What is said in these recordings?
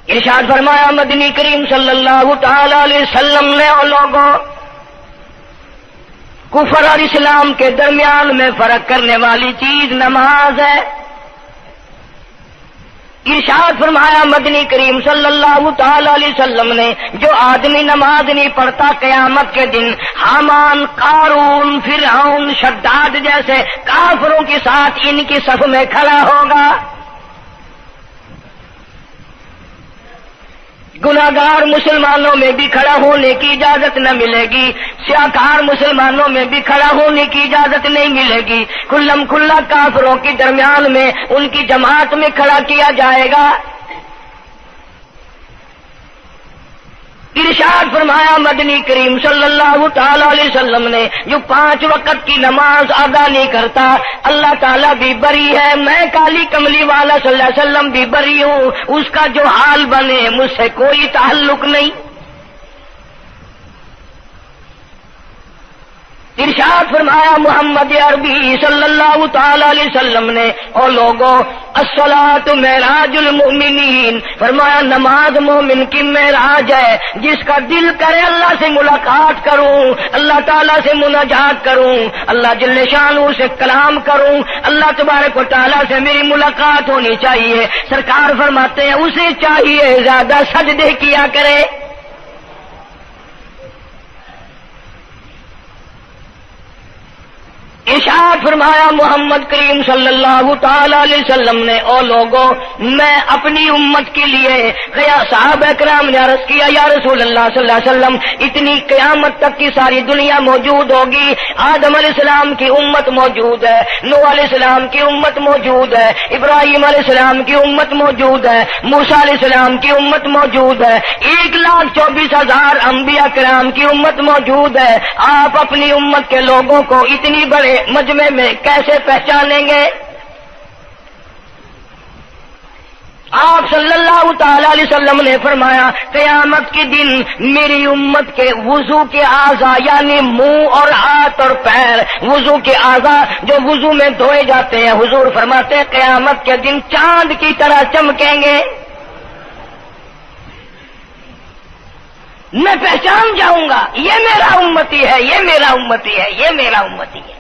ارشاد فرمایا مدنی کریم صلی اللہ تعالی علیہ وسلم نے اور لوگوں کفر اور اسلام کے درمیان میں فرق کرنے والی چیز نماز ہے۔ ارشاد فرمایا مدنی کریم صلی اللہ تعالی علیہ وسلم نے جو آدمی نماز نہیں پڑھتا قیامت کے دن حامان، قارون، فرعون، شداد جیسے کافروں کے ساتھ ان کی صف میں کھڑا ہوگا۔ گناہگار مسلمانوں میں بھی کھڑا ہونے کی اجازت نہ ملے گی، سیاکار مسلمانوں میں بھی کھڑا ہونے کی اجازت نہیں ملے گی، کھلم کھلا کافروں کے درمیان میں ان کی جماعت میں کھڑا کیا جائے گا۔ ارشاد فرمایا مدنی کریم صلی اللہ تعالی علیہ وسلم نے جو 5 وقت کی نماز ادا نہیں کرتا اللہ تعالیٰ بھی بری ہے، میں کالی کملی والا صلی اللہ علیہ وسلم بھی بری ہوں، اس کا جو حال بنے مجھ سے کوئی تعلق نہیں۔ ارشاد فرمایا محمد عربی صلی اللہ تعالی علیہ وسلم نے اور لوگوں الصلاۃ معراج المؤمنین، فرمایا نماز مومن کی معراج ہے، جس کا دل کرے اللہ سے ملاقات کروں، اللہ تعالیٰ سے مناجات کروں، اللہ جل شانہ سے کلام کروں، اللہ تبارک و تعالیٰ سے میری ملاقات ہونی چاہیے۔ سرکار فرماتے ہیں اسے چاہیے زیادہ سجدے کیا کرے۔ ارشاد فرمایا محمد کریم صلی اللہ تعالی علیہ وسلم نے او لوگوں میں اپنی امت کے لیے صحابہ کرام نے عرض کیا یا رسول اللہ صلی اللہ علیہ وسلم اتنی قیامت تک کی ساری دنیا موجود ہوگی، آدم علیہ السلام کی امت موجود ہے، نوح علیہ السلام کی امت موجود ہے، ابراہیم علیہ السلام کی امت موجود ہے، موسیٰ علیہ السلام کی امت موجود ہے، 1,24,000 انبیاء کرام کی امت موجود ہے، آپ اپنی امت کے لوگوں کو اتنی بڑے مجمع میں کیسے پہچانیں گے؟ آپ صلی اللہ تعالی علیہ وسلم نے فرمایا قیامت کے دن میری امت کے وضو کے اعضاء یعنی منہ اور ہاتھ اور پیر، وضو کے اعضاء جو وضو میں دھوئے جاتے ہیں، حضور فرماتے ہیں قیامت کے دن چاند کی طرح چمکیں گے، میں پہچان جاؤں گا یہ میرا امتی ہے، یہ میرا امتی ہے، یہ میرا امتی ہے۔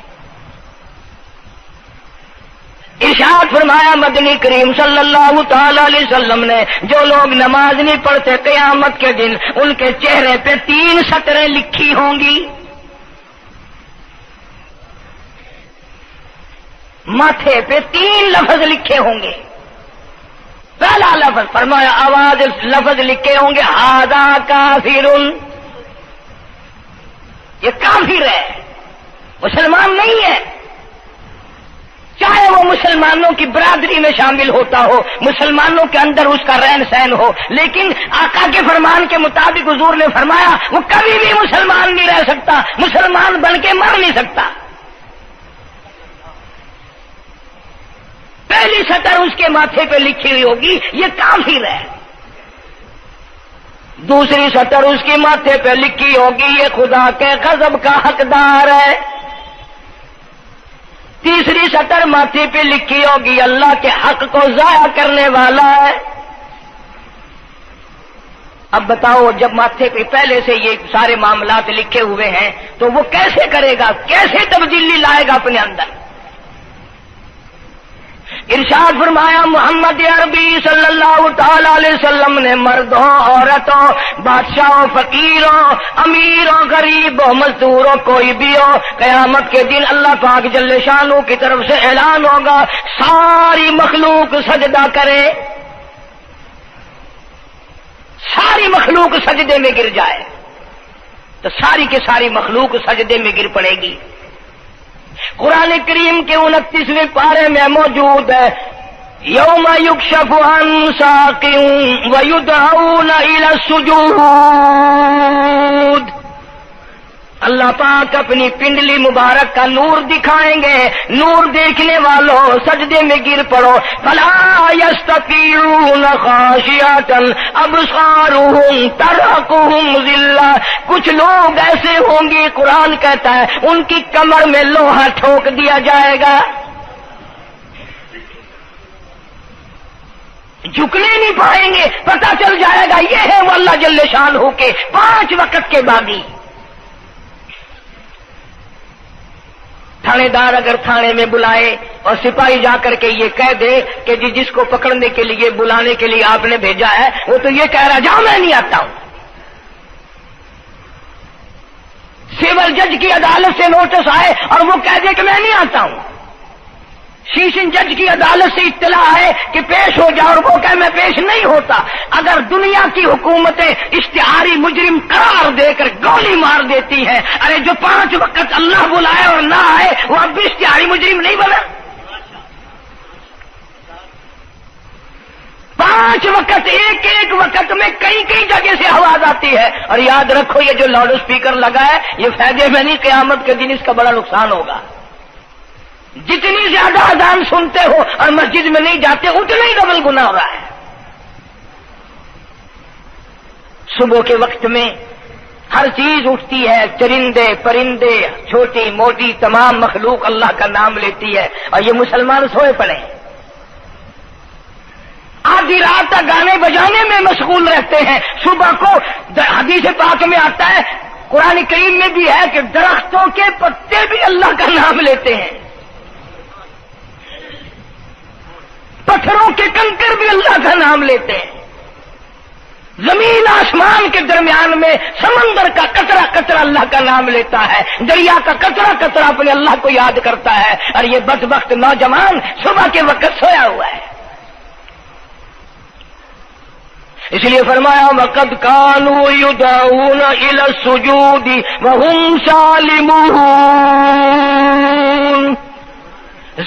ارشاد فرمایا مدنی کریم صلی اللہ تعالی علیہ وسلم نے جو لوگ نماز نہیں پڑھتے قیامت کے دن ان کے چہرے پہ 3 سطریں لکھی ہوں گی، ماتھے پہ 3 لفظ لکھے ہوں گے۔ پہلا لفظ فرمایا آواز لفظ لکھے ہوں گے ھذا کافر، یہ کافر ہے، مسلمان نہیں ہے، چاہے وہ مسلمانوں کی برادری میں شامل ہوتا ہو، مسلمانوں کے اندر اس کا رہن سہن ہو، لیکن آقا کے فرمان کے مطابق حضور نے فرمایا وہ کبھی بھی مسلمان نہیں رہ سکتا، مسلمان بن کے مر نہیں سکتا۔ پہلی سطر اس کے ماتھے پہ لکھی ہوئی ہوگی یہ کافر ہے، دوسری سطر اس کے ماتھے پہ لکھی ہوگی یہ خدا کے غضب کا حقدار ہے، تیسری سطر ماتھے پہ لکھی ہوگی اللہ کے حق کو ضائع کرنے والا ہے۔ اب بتاؤ جب ماتھے پہ پہلے سے یہ سارے معاملات لکھے ہوئے ہیں تو وہ کیسے کرے گا، کیسے تبدیلی لائے گا اپنے اندر؟ ارشاد فرمایا محمد عربی صلی اللہ تعالی علیہ وسلم نے مردوں، عورتوں، بادشاہوں، فقیروں، امیروں، غریبوں، مزدوروں، کوئی بھی ہو، قیامت کے دن اللہ پاک جل شانہ کی طرف سے اعلان ہوگا ساری مخلوق سجدہ کرے، ساری مخلوق سجدے میں گر جائے تو ساری کی ساری مخلوق سجدے میں گر پڑے گی۔ قرآن کریم کے 29ویں پارے میں موجود ہے یوم یکشف عن ساق ویدعون الی السجود، اللہ پاک اپنی پنڈلی مبارک کا نور دکھائیں گے، نور دیکھنے والوں سجدے میں گر پڑو، فلا یستطیعون خاشعۃ ابصارهم ترهقهم ذلہ، کچھ لوگ ایسے ہوں گے قرآن کہتا ہے ان کی کمر میں لوہا ٹھوک دیا جائے گا۔ جھکنے نہیں پائیں گے، پتہ چل جائے گا یہ ہے وہ اللہ جل شان ہو کے 5 وقت کے باغی۔ تھانے دار اگر تھانے میں بلائے اور سپاہی جا کر کے یہ کہہ دے کہ جی جس کو پکڑنے کے لیے بلانے کے لیے آپ نے بھیجا ہے وہ تو یہ کہہ رہا جاؤ میں نہیں آتا ہوں۔ سول جج کی عدالت سے نوٹس آئے اور وہ کہہ دے کہ میں نہیں آتا ہوں۔ سیشن جج کی عدالت سے اطلاع ہے کہ پیش ہو جاؤ اور وہ کہے میں پیش نہیں ہوتا۔ اگر دنیا کی حکومتیں اشتہاری مجرم قرار دے کر گولی مار دیتی ہیں، ارے جو 5 وقت اللہ بلائے اور نہ آئے وہ اب بھی اشتہاری مجرم نہیں بنا؟ 5 وقت ایک وقت میں کئی جگہ سے آواز آتی ہے۔ اور یاد رکھو یہ جو لاؤڈ اسپیکر لگا ہے یہ فائدے میں نہیں، قیامت کے دن اس کا بڑا نقصان ہوگا۔ جتنی زیادہ اذان سنتے ہو اور مسجد میں نہیں جاتے اتنا ہی ڈبل گناہ ہو رہا ہے۔ صبح کے وقت میں ہر چیز اٹھتی ہے، چرندے پرندے چھوٹی موٹی تمام مخلوق اللہ کا نام لیتی ہے، اور یہ مسلمان سوئے پڑے ہیں، آدھی رات تک گانے بجانے میں مشغول رہتے ہیں۔ صبح کو حدیث پاک میں آتا ہے، قرآن کریم میں بھی ہے کہ درختوں کے پتے بھی اللہ کا نام لیتے ہیں، پتھروں کے کنکر بھی اللہ کا نام لیتے ہیں، زمین آسمان کے درمیان میں سمندر کا قطرہ قطرہ اللہ کا نام لیتا ہے، دریا کا قطرہ قطرہ اپنے اللہ کو یاد کرتا ہے، اور یہ بدبخت نوجوان صبح کے وقت سویا ہوا ہے۔ اس لیے فرمایا وَقَدْ كَانُوا يُدْعَوْنَ إِلَى السُّجُودِ وَهُمْ سَالِمُونَ۔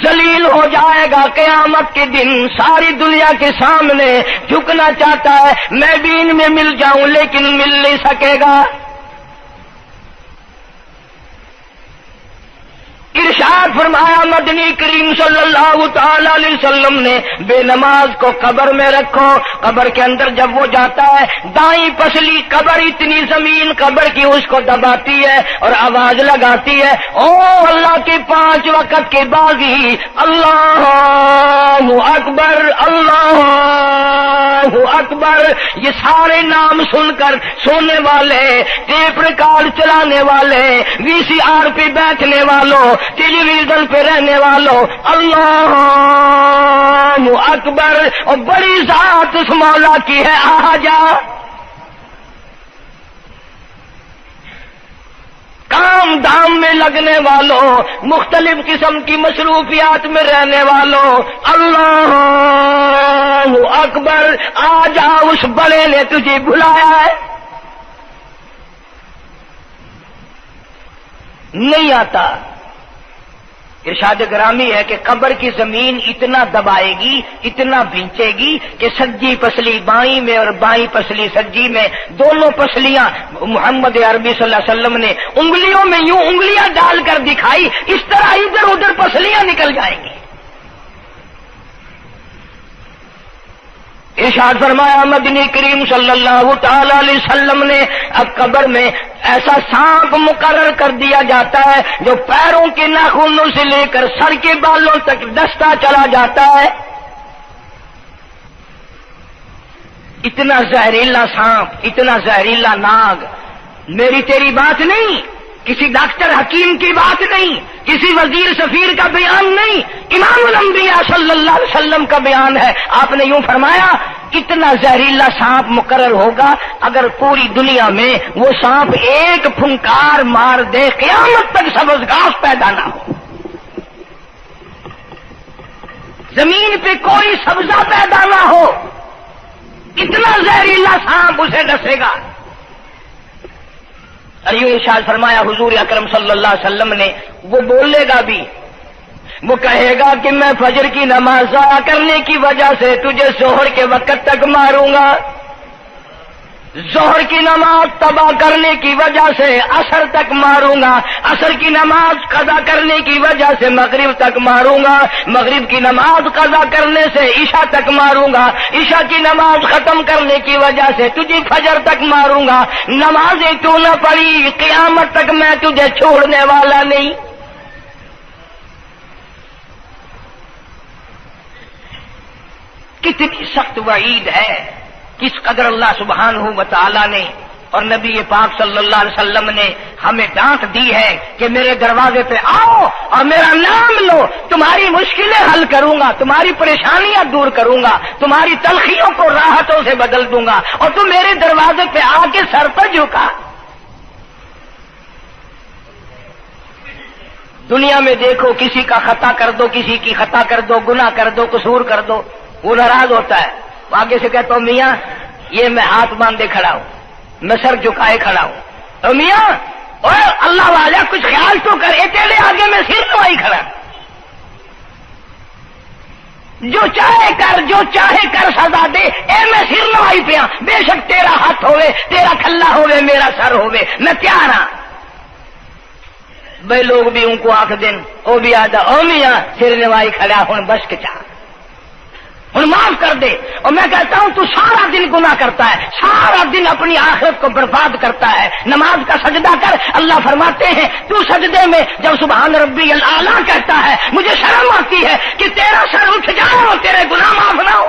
ذلیل ہو جائے گا قیامت کے دن، ساری دنیا کے سامنے جھکنا چاہتا ہے میں بھی ان میں مل جاؤں لیکن مل نہیں سکے گا۔ ارشاد فرمایا مدنی کریم صلی اللہ تعالی علیہ وسلم نے بے نماز کو قبر میں رکھو، قبر کے اندر جب وہ جاتا ہے دائیں پسلی قبر اتنی زمین قبر کی اس کو دباتی ہے اور آواز لگاتی ہے او اللہ کے 5 وقت کے باغی، اللہ اکبر اللہ اکبر۔ یہ سارے نام سن کر سونے والے، ٹیپ ریکارڈ چلانے والے، وی سی آر پہ بیٹھنے والوں، ٹیلی ویژن پہ رہنے والوں اللہ اکبر، اور بڑی ذات اس مولا کی ہے آ جا۔ کام دام میں لگنے والوں، مختلف قسم کی مصروفیات میں رہنے والوں اللہ اکبر، آ جا اس بڑے نے تجھے بلایا ہے۔ نہیں آتا۔ ارشاد گرامی ہے کہ قبر کی زمین اتنا دبائے گی، اتنا بھینچے گی کہ سجی پسلی بائیں میں اور بائیں پسلی سجی میں، دونوں پسلیاں محمد عربی صلی اللہ علیہ وسلم نے انگلیوں میں یوں انگلیاں ڈال کر دکھائی، اس طرح ادھر ادھر پسلیاں نکل جائیں گی۔ ارشاد فرمایا مدنی کریم صلی اللہ تعالی علیہ وسلم نے اب قبر میں ایسا سانپ مقرر کر دیا جاتا ہے جو پیروں کے ناخنوں سے لے کر سر کے بالوں تک ڈستا چلا جاتا ہے۔ اتنا زہریلا سانپ، اتنا زہریلا ناگ، میری تیری بات نہیں، کسی ڈاکٹر حکیم کی بات نہیں، کسی وزیر سفیر کا بیان نہیں، امام الانبیاء صلی اللہ علیہ وسلم کا بیان ہے۔ آپ نے یوں فرمایا کتنا زہریلا سانپ مقرر ہوگا اگر پوری دنیا میں وہ سانپ ایک پھنکار مار دے قیامت تک سبز گھاس پیدا نہ ہو، زمین پہ کوئی سبزہ پیدا نہ ہو، اتنا زہریلا سانپ اسے ڈسے گا۔ اور یوں ارشاد فرمایا حضور اکرم صلی اللہ علیہ وسلم نے، وہ بولے گا بھی، وہ کہے گا کہ میں فجر کی نماز ضائع کرنے کی وجہ سے تجھے ظہر کے وقت تک ماروں گا، ظہر کی نماز تباہ کرنے کی وجہ سے عصر تک ماروں گا، عصر کی نماز قضا کرنے کی وجہ سے مغرب تک ماروں گا، مغرب کی نماز قضا کرنے سے عشاء تک ماروں گا، عشاء کی نماز ختم کرنے کی وجہ سے تجھے فجر تک ماروں گا، نمازیں تو نہ پڑھی قیامت تک میں تجھے چھوڑنے والا نہیں۔ کتنی سخت وعید ہے، کس قدر اللہ سبحانہ و تعالی نے اور نبی پاک صلی اللہ علیہ وسلم نے ہمیں ڈانٹ دی ہے کہ میرے دروازے پہ آؤ اور میرا نام لو، تمہاری مشکلیں حل کروں گا، تمہاری پریشانیاں دور کروں گا، تمہاری تلخیوں کو راحتوں سے بدل دوں گا، اور تم میرے دروازے پہ آ کے سر پر جھکا۔ دنیا میں دیکھو، کسی کا خطا کر دو، کسی کی خطا کر دو، گناہ کر دو، قصور کر دو، وہ ناراض ہوتا ہے، وہ آگے سے کہتا ہوں میاں یہ میں ہاتھ باندھے کھڑا ہوں، میں سر جھکائے کھڑا ہوں، تو میاں اور اللہ والا کچھ خیال تو کر، تیرے آگے میں سر نوائی کھڑا، جو چاہے کر، جو چاہے کر سزا دے، اے میں سر نوائی پیا، بے شک تیرا ہاتھ ہوئے، تیرا کھلا ہوئے، میرا سر ہوئے، میں تیار ہاں۔ بھائی لوگ بھی ان کو آنکھ دیں، وہ بھی آدھا او میاں سر نوائی کھڑا ہوں، بس کے چاہ ہوں معاف کر دے۔ اور میں کہتا ہوں تو سارا دن گناہ کرتا ہے، سارا دن اپنی آخرت کو برباد کرتا ہے، نماز کا سجدہ کر، اللہ فرماتے ہیں تو سجدے میں جب سبحان ربی الاعلیٰ کہتا ہے مجھے شرم آتی ہے کہ تیرا سر اٹھ جائے اور تیرے گناہ معاف نہ ہو۔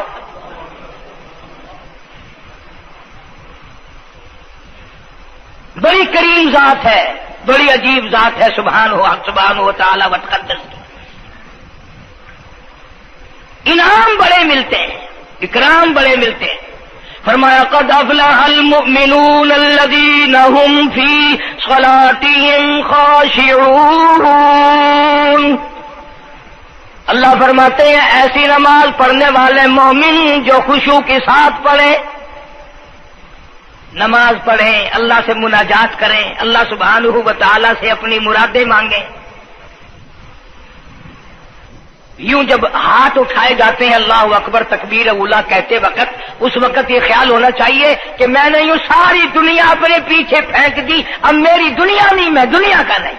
بڑی کریم ذات ہے، بڑی عجیب ذات ہے سبحانہ و تعالی و تقدس کی، انعام بڑے ملتے ہیں، اکرام بڑے ملتے ہیں۔ فرمایا قد افلح المؤمنون الذین هم فی صلاتهم خاشعون۔ اللہ فرماتے ہیں ایسی نماز پڑھنے والے مومن جو خشوع کے ساتھ پڑھیں، نماز پڑھیں، اللہ سے مناجات کریں، اللہ سبحانہ و تعالی سے اپنی مرادیں مانگیں۔ یوں جب ہاتھ اٹھائے جاتے ہیں اللہ اکبر تکبیر اولا کہتے وقت، اس وقت یہ خیال ہونا چاہیے کہ میں نے یوں ساری دنیا اپنے پیچھے پھینک دی، اب میری دنیا نہیں، میں دنیا کا نہیں۔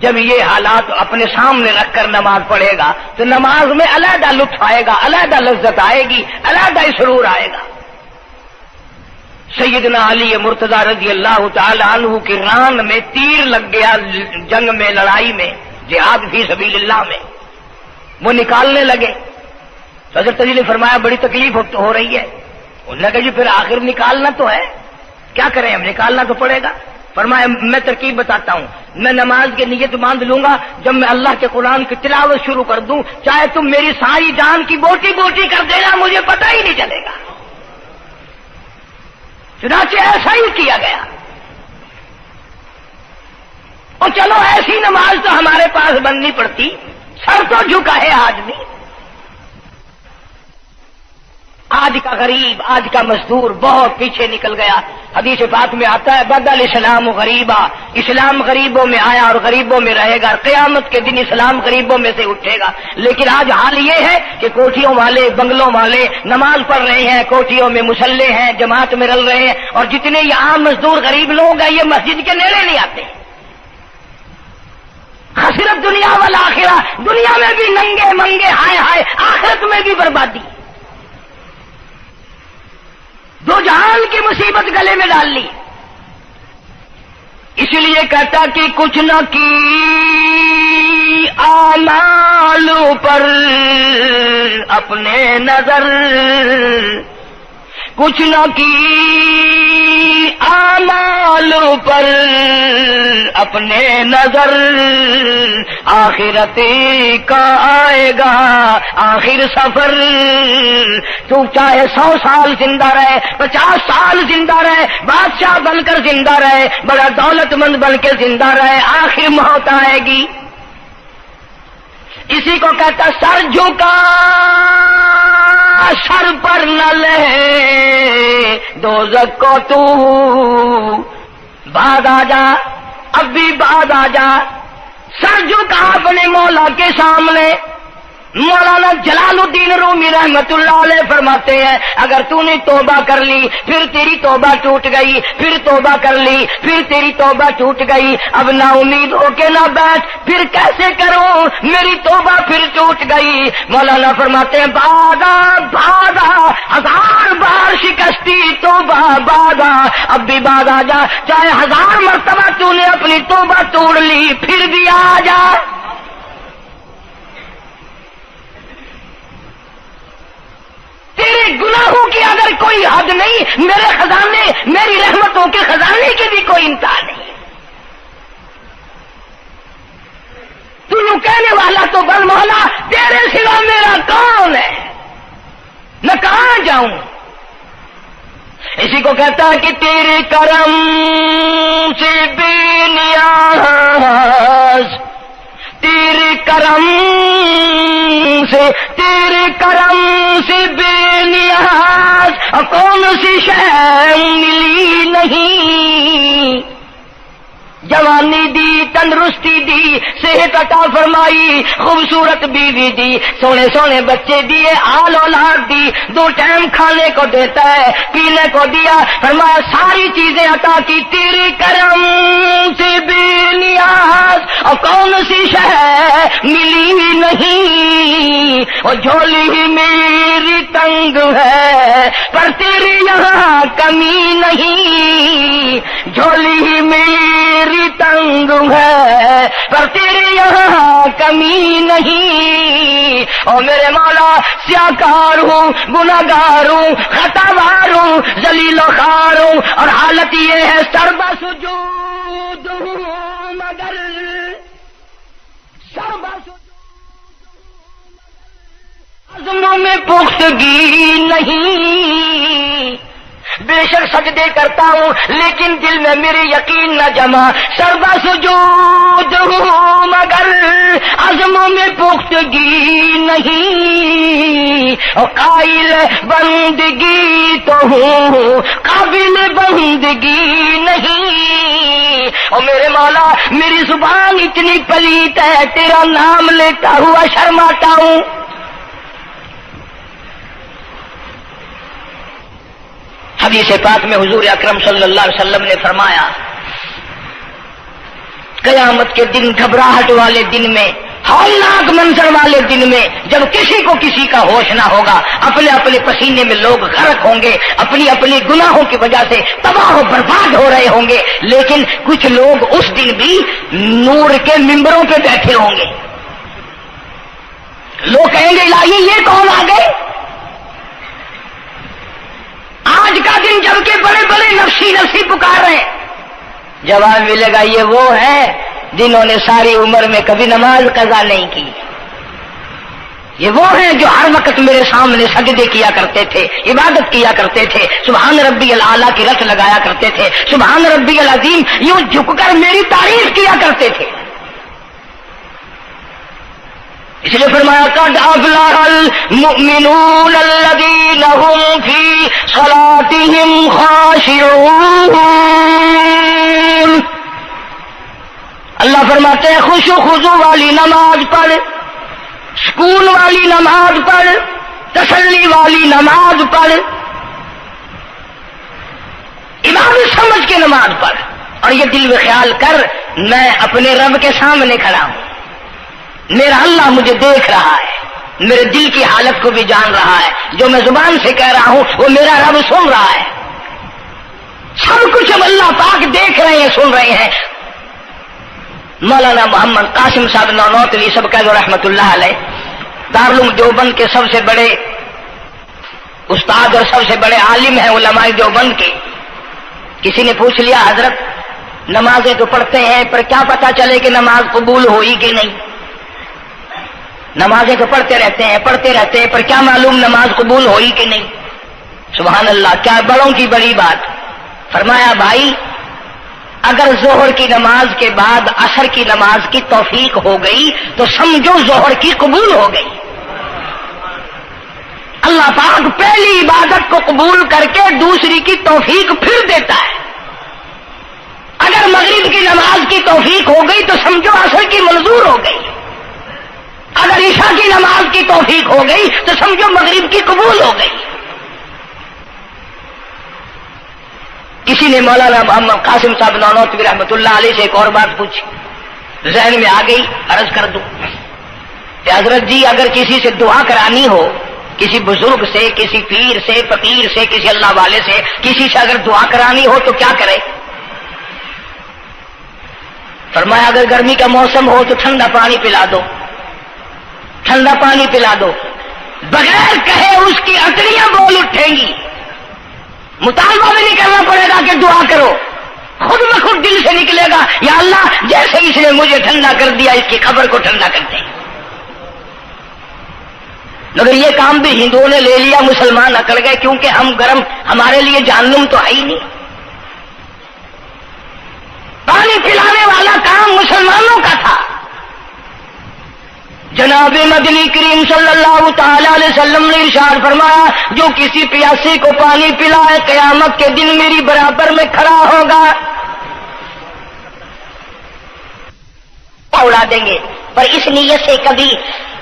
جب یہ حالات اپنے سامنے رکھ کر نماز پڑھے گا تو نماز میں علیحدہ لطف آئے گا، علیحدہ لذت آئے گی، علیحدہ سرور آئے گا۔ سیدنا علی مرتضی رضی اللہ تعالی عنہ کی ران میں تیر لگ گیا، جنگ میں، لڑائی میں، جہاد فی سبیل اللہ میں، وہ نکالنے لگے تو حضرت علی نے فرمایا بڑی تکلیف ہو رہی ہے۔ انہوں نے کہا جی پھر آخر نکالنا تو ہے، کیا کریں ہم، نکالنا تو پڑے گا۔ فرمایا میں ترکیب بتاتا ہوں، میں نماز کی نیت باندھ لوں گا، جب میں اللہ کے قرآن کی تلاوت شروع کر دوں چاہے تم میری ساری جان کی بوٹی بوٹی کر دینا، مجھے پتہ ہی نہیں چلے گا۔ چنانچہ ایسا ہی کیا گیا۔ اور چلو ایسی نماز تو ہمارے پاس بننی پڑتی، سر تو جھکا ہے آدمی۔ آج کا غریب، آج کا مزدور بہت پیچھے نکل گیا۔ حدیث پاک میں آتا ہے بدل اسلام غریبا، اسلام غریبوں میں آیا اور غریبوں میں رہے گا، قیامت کے دن اسلام غریبوں میں سے اٹھے گا۔ لیکن آج حال یہ ہے کہ کوٹھیوں والے، بنگلوں والے نماز پڑھ رہے ہیں، کوٹھیوں میں مصلے ہیں، جماعت میں رل رہے ہیں، اور جتنے یہ عام مزدور غریب لوگ ہیں یہ مسجد کے نیڑے نہیں آتے۔ خسرت دنیا والآخرہ، دنیا میں بھی ننگے منگے ہائے ہائے، آخرت میں بھی بربادی، دو جہان کی مصیبت گلے میں ڈال لی۔ اس لیے کہتا کہ کچھ نہ کی اعمال پر اپنے نظر، کچھ نہ کی اعمال پر اپنے نظر، آخرت کا آئے گا آخر سفر۔ تو چاہے 100 سال زندہ رہے، 50 سال زندہ رہے، بادشاہ بن کر زندہ رہے، بڑا دولت مند بن کے زندہ رہے، آخر موت آئے گی۔ اسی کو کہتا سر جھکا سر پر نہ لے دوزخ کو تو، بعد آ جا، اب بھی بعد آ جا، سر جھکا اپنے مولا کے سامنے۔ مولانا جلال الدین رومی رحمت اللہ علیہ فرماتے ہیں اگر تو نے توبہ کر لی پھر تیری توبہ ٹوٹ گئی، پھر توبہ کر لی پھر تیری توبہ ٹوٹ گئی، اب نا امید ہو کے نہ بیٹھ، پھر کیسے کروں میری توبہ پھر ٹوٹ گئی۔ مولانا فرماتے ہیں بادا بادا 1000 بار شکستی توبہ بادا، اب بھی بعد آ جا، چاہے 1000 مرتبہ تو نے اپنی توبہ توڑ لی پھر بھی آ جا۔ کوئی حد نہیں، میرے خزانے، میری رحمتوں کے خزانے کی بھی کوئی انتہا نہیں۔ تو یوں کہنے والا تو بل مولا تیرے سوا میرا کون ہے، میں کہاں جاؤں؟ اسی کو کہتا ہے کہ تیرے کرم سے بے نیاز، تیرے کرم سے بے نیاز، کون سی شے ملی نہیں، جوانی دی، تندرستی دی، صحت عطا فرمائی، خوبصورت بیوی دی، سونے سونے بچے دیے، آل اولاد دی، 2 ٹائم کھانے کو دیتا ہے، پینے کو دیا، فرمایا ساری چیزیں عطا کی، تیرے کرم سے بے نیاز، اور کون سی شے ملی نہیں، اور جھولی میری تنگ ہے پر تیرے یہاں کمی نہیں، جھولی میری تنگ ہے پر تیرے یہاں کمی نہیں، اور میرے مولا سیاکار ہوں، گناہگار ہوں، خطاوار ہوں، ذلیل و خوار ہوں، اور حالت یہ ہے سربا سجود ہوں، مگر سربا عزموں میں پختگی نہیں، بے شک سجدے کرتا ہوں لیکن دل میں میرے یقین نہ جمع، سربا سجود ہوں مگر عزموں میں پختگی نہیں، اور قائل بندگی تو ہوں قابل بندگی نہیں، اور میرے مولا میری زبان اتنی پلیت ہے تیرا نام لیتا ہوا شرماتا ہوں۔ حدیث پاک میں حضور اکرم صلی اللہ علیہ وسلم نے فرمایا قیامت کے دن، گھبراہٹ والے دن میں، ہولناک منظر والے دن میں، جب کسی کو کسی کا ہوش نہ ہوگا، اپنے اپنے پسینے میں لوگ غرق ہوں گے، اپنی اپنی گناہوں کی وجہ سے تباہ و برباد ہو رہے ہوں گے، لیکن کچھ لوگ اس دن بھی نور کے ممبروں پہ بیٹھے ہوں گے، لوگ کہیں گے الہی یہ کون آ گئے؟ آج کا دن جبکہ بڑے بڑے نفسی پکار رہے ہیں، جواب ملے گا یہ وہ ہیں جنہوں نے ساری عمر میں کبھی نماز قضا نہیں کی، یہ وہ ہیں جو ہر وقت میرے سامنے سجدے کیا کرتے تھے، عبادت کیا کرتے تھے، سبحان ربی الاعلیٰ کی رت لگایا کرتے تھے، سبحان ربی العظیم یوں جھک کر میری تعریف کیا کرتے تھے۔ اس لیے فرمایا قد افلح المؤمنون الذین هم فی صلاتهم خاشعون، اللہ فرماتے ہیں خوش و خضوع والی نماز پڑھ، سکون والی نماز پڑھ، تسلی والی نماز پڑھ، عبادت سمجھ کے نماز پڑھ، اور یہ دل میں خیال کر میں اپنے رب کے سامنے کھڑا ہوں، میرا اللہ مجھے دیکھ رہا ہے، میرے دل کی حالت کو بھی جان رہا ہے، جو میں زبان سے کہہ رہا ہوں وہ میرا رب سن رہا ہے، سب کچھ اب اللہ پاک دیکھ رہے ہیں، سن رہے ہیں۔ مولانا محمد قاسم صاحب نانوتوی سب کا رحمت اللہ علیہ دارالعلوم دیوبند کے سب سے بڑے استاد اور سب سے بڑے عالم ہیں علماء دیوبند کے، کسی نے پوچھ لیا حضرت نمازیں تو پڑھتے ہیں پر کیا پتا چلے کہ نماز قبول ہوئی کہ نہیں؟ نمازیں تو پڑھتے رہتے ہیں پر کیا معلوم نماز قبول ہوئی کہ نہیں؟ سبحان اللہ، کیا بڑوں کی بڑی بات۔ فرمایا بھائی اگر ظہر کی نماز کے بعد عصر کی نماز کی توفیق ہو گئی تو سمجھو ظہر کی قبول ہو گئی، اللہ پاک پہلی عبادت کو قبول کر کے دوسری کی توفیق پھر دیتا ہے، اگر مغرب کی نماز کی توفیق ہو گئی تو سمجھو عصر کی منظور ہو گئی، اگر عشاء کی نماز کی توفیق ہو گئی تو سمجھو مغرب کی قبول ہو گئی۔ کسی نے مولانا محمد قاسم صاحب نانوتوی رحمۃ اللہ علیہ سے ایک اور بات پوچھی، ذہن میں آ گئی، عرض کر دوں کہ حضرت جی اگر کسی سے دعا کرانی ہو، کسی بزرگ سے، کسی پیر سے، فقیر سے، کسی اللہ والے سے، کسی سے اگر دعا کرانی ہو تو کیا کرے؟ فرمایا اگر گرمی کا موسم ہو تو ٹھنڈا پانی پلا دو، ٹھنڈا پانی پلا دو، بغیر کہے اس کی اٹڑیاں بول اٹھیں گی، مطالبہ بھی نہیں کرنا پڑے گا کہ دعا کرو، خود بخود دل سے نکلے گا یا اللہ جیسے اس نے مجھے ٹھنڈا کر دیا اس کی قبر کو ٹھنڈا کر دے۔ مگر یہ کام بھی ہندوؤں نے لے لیا، مسلمان اکڑ گئے کیونکہ ہم گرم، ہمارے لیے جہنم تو ہے ہی نہیں۔ پانی پلانے والا کام مسلمانوں کا تھا۔ جناب مدنی کریم صلی اللہ تعالی علیہ وسلم نے ارشاد فرمایا جو کسی پیاسی کو پانی پلائے قیامت کے دن میری برابر میں کھڑا ہوگا، اڑا دیں گے، پر اس نیت سے کبھی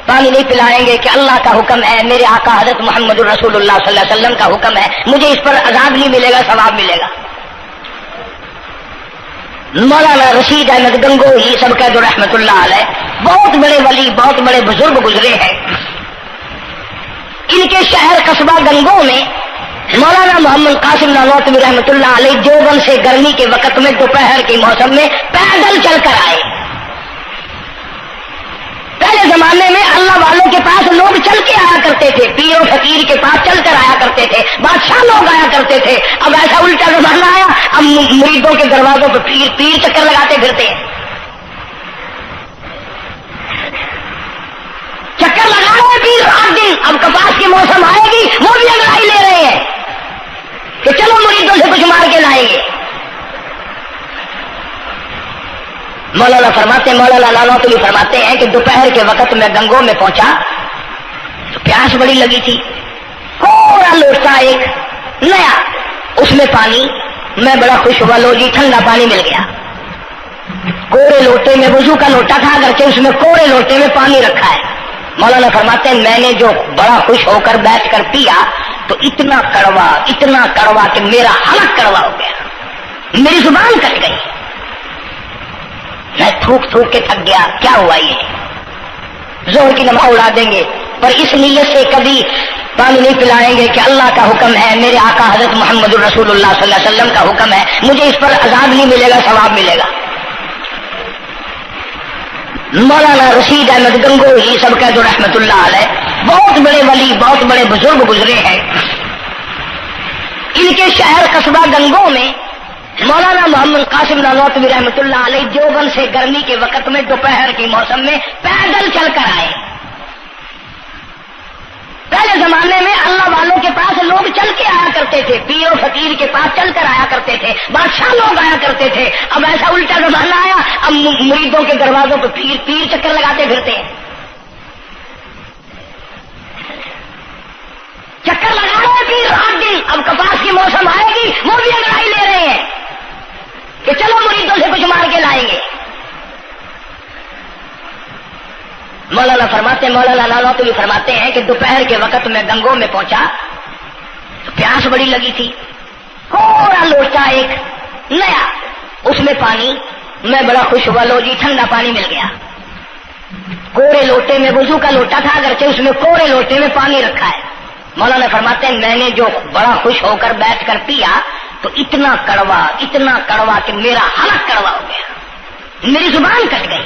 پانی نہیں پلائیں گے کہ اللہ کا حکم ہے، میرے آقا حضرت محمد الرسول اللہ صلی اللہ علیہ وسلم کا حکم ہے، مجھے اس پر عذاب نہیں ملے گا، ثواب ملے گا۔ مولانا رشید احمد گنگوہی سب کہہ دو رحمت اللہ علیہ، بہت بڑے ولی، بہت بڑے بزرگ گزرے ہیں۔ ان کے شہر قصبہ گنگو میں مولانا محمد قاسم نانوتوی رحمت اللہ علیہ دیوبند سے گرمی کے وقت میں دوپہر کے موسم میں پیدل چل کر آئے۔ پہلے زمانے میں اللہ والوں کے پاس لوگ چل کے آیا کرتے تھے، پیر و فقیر کے پاس چل کر آیا کرتے تھے، بادشاہ لوگ آیا کرتے تھے۔ اب ایسا الٹا زمانہ آیا، اب مریدوں کے دروازوں پہ پیر چکر لگاتے پھرتے ہیں، چکر لگا رہے پیر رات دن۔ اب کپاس کی موسم آئے گی وہ بھی انگڑائی لے رہے ہیں کہ چلو مریدوں سے کچھ مار کے لائیں گے۔ مولانا نانوتوی فرماتے ہیں کہ دوپہر کے وقت میں گنگو میں پہنچا تو پیاس بڑی لگی تھی، تھوڑا لوٹا ایک نیا، اس میں پانی، میں بڑا خوش ہوا، لو جی ٹھنڈا پانی مل گیا۔ کوڑے لوٹے میں، وضو کا لوٹا تھا اگرچہ اس میں کوڑے لوٹے میں پانی رکھا ہے۔ مولانا فرماتے ہیں میں نے جو بڑا خوش ہو کر بیٹھ کر پیا تو اتنا کڑوا کہ میرا حلق کڑوا ہو گیا، میری زبان کٹ گئی، میں تھوک کے تھک گیا۔ کیا ہوا یہ؟ زہر کی نماز اڑا دیں گے، پر اس نیت سے کبھی پانی نہیں پلائیں گے کہ اللہ کا حکم ہے، میرے آقا حضرت محمد الرسول اللہ صلی اللہ علیہ وسلم کا حکم ہے، مجھے اس پر عذاب نہیں ملے گا، ثواب ملے گا۔ مولانا رشید احمد گنگوہی سب کہہ دو رحمت اللہ علیہ، بہت بڑے ولی، بہت بڑے بزرگ گزرے ہیں۔ ان کے شہر قصبہ گنگو میں مولانا محمد قاسم نانوتوی رحمت اللہ علیہ دیوبند سے گرمی کے وقت میں دوپہر کے موسم میں پیدل چل کر آئے۔ پہلے زمانے میں اللہ والوں کے پاس لوگ چل کے آیا کرتے تھے، پیر و فقیر کے پاس چل کر آیا کرتے تھے، بادشاہ لوگ آیا کرتے تھے۔ اب ایسا الٹا زمانہ آیا، اب مریدوں کے دروازوں پہ پیر چکر لگاتے پھرتے ہیں، چکر لگا رہے پیر رات دن۔ اب کپاس کی موسم آئے گی وہ بھی انگڑائی لے رہے ہیں کہ چلو مریدوں سے کچھ مار کے لائیں گے۔ مولانا نانوتوی فرماتے ہیں کہ دوپہر کے وقت میں گنگو میں پہنچا تو پیاس بڑی لگی تھی، تھوڑا لوٹا ایک نیا، اس میں پانی، میں بڑا خوش ہوا، لو جی ٹھنڈا پانی مل گیا۔ کوڑے لوٹے میں، وضو کا لوٹا تھا اگرچہ اس میں کوڑے لوٹے میں پانی رکھا ہے۔ مولانا فرماتے ہیں میں نے جو بڑا خوش ہو کر بیٹھ کر پیا تو اتنا کڑوا کہ میرا حلق کڑوا ہو گیا، میری زبان کٹ گئی،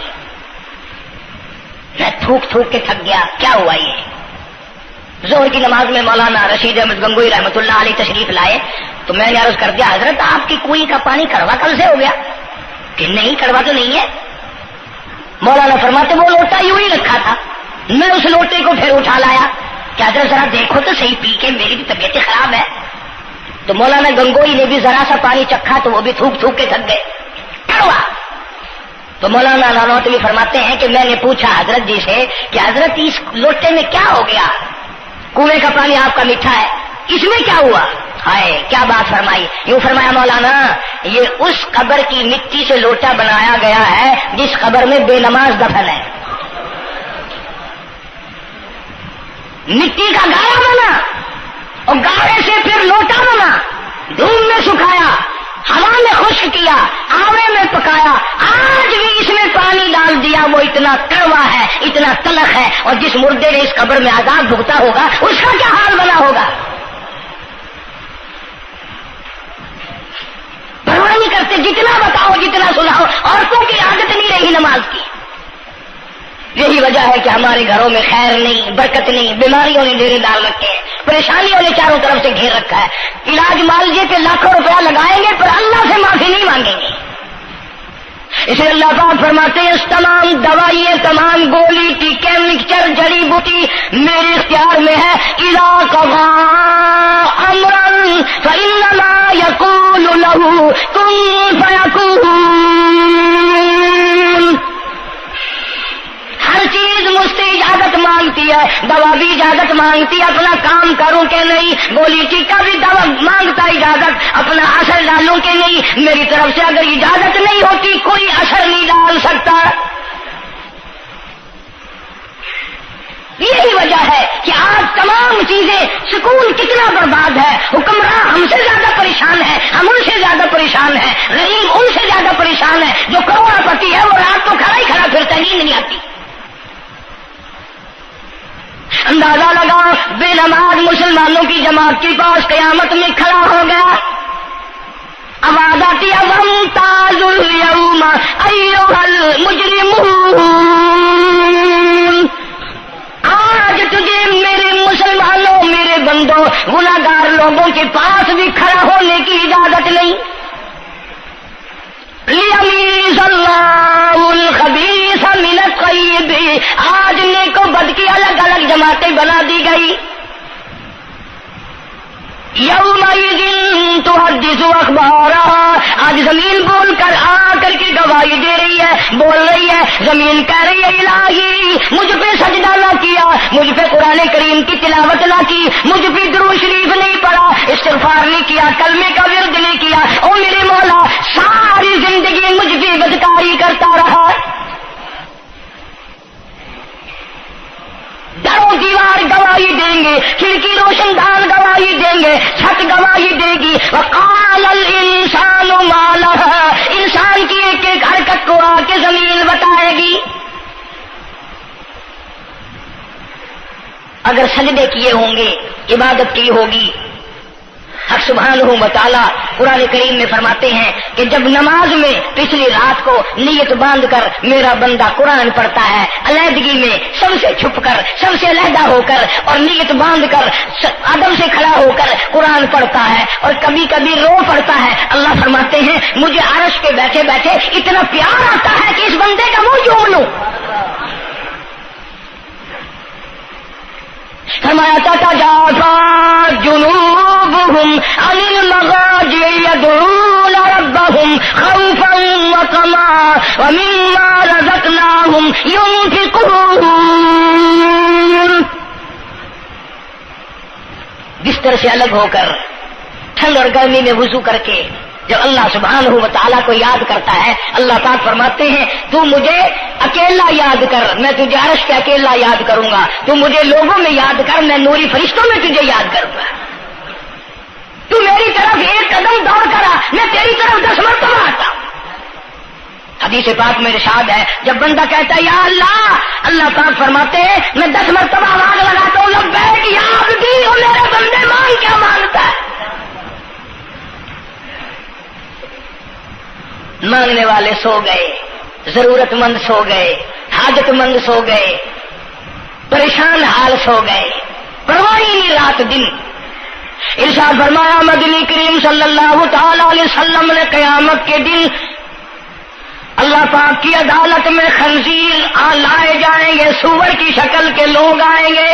میں تھوک کے تھک گیا۔ کیا ہوا یہ؟ ظہر کی نماز میں مولانا رشید احمد گنگوئی رحمت اللہ علیہ تشریف لائے تو میں نے عرض کر دیا حضرت آپ کی کنویں کا پانی کڑوا کل سے ہو گیا؟ کہ نہیں کڑوا تو نہیں ہے۔ مولانا فرماتے وہ لوٹا یوں ہی رکھا تھا، میں اس لوٹے کو پھر اٹھا لایا کہ حضرت ذرا دیکھو تو صحیح، پی کے میری بھی طبیعت خراب ہے۔ تو مولانا گنگوئی نے بھی ذرا سا پانی چکھا تو وہ بھی تھوک کے تھک گئے، کڑوا۔ تو مولانا نانوتوی فرماتے ہیں کہ میں نے پوچھا حضرت جی سے کہ حضرت اس لوٹے میں کیا ہو گیا؟ کنویں کا پانی آپ کا میٹھا ہے، اس میں کیا ہوا؟ ہائے کیا بات فرمائی! یوں فرمایا مولانا یہ اس قبر کی مٹی سے لوٹا بنایا گیا ہے جس قبر میں بے نماز دفن ہے، مٹی کا گاڑا بنا اور گاڑے سے پھر لوٹا بنا، دھوپ میں سکھایا، ہوا میں خشک کیا، آوے میں پکایا، آج بھی اس میں پانی ڈال دیا، وہ اتنا کڑوا ہے، اتنا تلخ ہے، اور جس مردے نے اس قبر میں عذاب بھگتا ہوگا اس کا کیا حال بنا ہوگا؟ پرواہ نہیں کرتے، جتنا بتاؤ جتنا سناؤ، عورتوں کی عادت نہیں رہی نماز کی، یہی وجہ ہے کہ ہمارے گھروں میں خیر نہیں، برکت نہیں، بیماریوں نے ڈیرے ڈال رکھے ہیں، پریشانیوں نے چاروں طرف سے گھیر رکھا ہے. علاج معالجے پہ لاکھوں روپیہ لگائیں گے پر اللہ سے معافی نہیں مانگیں گے. اسے اللہ پاک فرماتے ہیں اس تمام دوائیں، تمام گولی ٹیکے مکسچر جڑی بوٹی میرے اختیار میں ہے. اذا قضى امرا فانما يقول له كن فيكون. ہر چیز مجھ سے اجازت مانگتی ہے، دوا بھی اجازت مانگتی ہے اپنا کام کروں کہ نہیں، گولی ٹیکا بھی دوا مانگتا اجازت اپنا اثر ڈالوں کہ نہیں. میری طرف سے اگر اجازت نہیں ہوتی کوئی اثر نہیں ڈال سکتا. یہی وجہ ہے کہ آج تمام چیزیں، سکون کتنا برباد ہے، حکمراں ہم سے زیادہ پریشان ہے، ہم ان سے زیادہ پریشان ہیں، غریب ان سے زیادہ پریشان ہے. جو کروڑ پتی ہے وہ رات کو کھڑا ہی کھڑا پھرتا ہے، نیند نہیں آتی. اندازہ لگا بے نماز مسلمانوں کی جماعت کے پاس قیامت میں کھڑا ہو گیا. آواز آتی ہے وامتازوا اليوم ایھا المجرمون. آج تجھے میرے مسلمانوں، میرے بندوں، گناہگار لوگوں کے پاس بھی کھڑا ہونے کی اجازت نہیں. لیمیز اللہ الخبیث من الطیب. آج نیک و بد کی الگ الگ جماعتیں بنا دی گئی. یومئذ تحدث اخبارها. آج زمین بول کر آ کر کے گواہی دے رہی ہے، بول رہی ہے. زمین کہہ رہی ہے الہی مجھ پہ سجدہ نہ کیا، مجھ پہ قرآن کریم کی تلاوت نہ کی، مجھ پہ درود شریف نہیں پڑھا، استغفار نہیں کیا، کلمے کا ورد نہیں کیا. او میرے مولا ساری زندگی مجھ پہ بدکاری کرتا رہا. درو دیوار گواہی دیں گے، کھڑکی روشن دان گواہی دیں گے، چھت گواہی دے گی. وقال الانسان ما لها. انسان کی ایک ایک حرکت کو آ کے زمین بتائے گی. اگر سجدے کیے ہوں گے، عبادت کی ہوگی. حق سبحانہ و تعالی قرآن کریم میں فرماتے ہیں کہ جب نماز میں پچھلی رات کو نیت باندھ کر میرا بندہ قرآن پڑھتا ہے، علیحدگی میں سب سے چھپ کر، سب سے علیحدہ ہو کر اور نیت باندھ کر ادب سے کھڑا ہو کر قرآن پڑھتا ہے اور کبھی کبھی رو پڑتا ہے. اللہ فرماتے ہیں مجھے عرش پہ بیٹھے بیٹھے اتنا پیار آتا ہے کہ اس بندے کا منہ چوم لوں. فرمایا تتجافى جنوبهم عن المضاجع يدعون ربهم خوفا وطمعا ومما رزقناهم ينفقون. بستر سے الگ ہو کر ٹھنڈ اور گرمی میں وضو کر کے جب اللہ سبحانہ و تعالیٰ کو یاد کرتا ہے، اللہ پاک فرماتے ہیں تو مجھے اکیلا یاد کر، میں تجھے عرش پہ اکیلا یاد کروں گا. تو مجھے لوگوں میں یاد کر، میں نوری فرشتوں میں تجھے یاد کروں گا. تو میری طرف ایک قدم دوڑ کرا، میں تیری طرف 10 مرتبہ آتا. حدیث پاک میں ارشاد ہے جب بندہ کہتا ہے یا اللہ، اللہ پاک فرماتے ہیں میں 10 مرتبہ آواز لگاتا ہوں لبیک یا عبدی. اور میرے بندے مان کیا مانگتا ہے؟ مانگنے والے سو گئے، ضرورت مند سو گئے، حاجت مند سو گئے، پریشان حال سو گئے، پرواہ نہیں رات دن. ارشاد فرمایا مدنی کریم صلی اللہ تعالی علیہ وسلم نے قیامت کے دن اللہ پاک کی عدالت میں خنزیر لائے جائیں گے، سور کی شکل کے لوگ آئیں گے.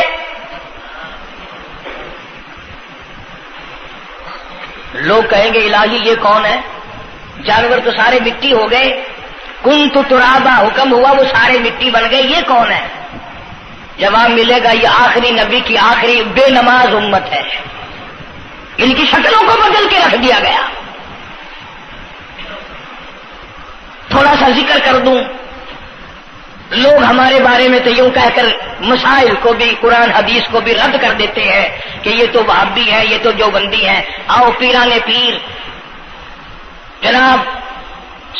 لوگ کہیں گے الہی یہ کون ہے؟ جانور تو سارے مٹی ہو گئے، کنت ترابا حکم ہوا وہ سارے مٹی بن گئے، یہ کون ہے؟ جواب ملے گا یہ آخری نبی کی آخری بے نماز امت ہے، ان کی شکلوں کو بدل کے رکھ دیا گیا. تھوڑا سا ذکر کر دوں، لوگ ہمارے بارے میں تو یوں کہہ کر مسائل کو بھی، قرآن حدیث کو بھی رد کر دیتے ہیں کہ یہ تو وہابی ہے، یہ تو دیوبندی ہے. آؤ پیرانے پیر جناب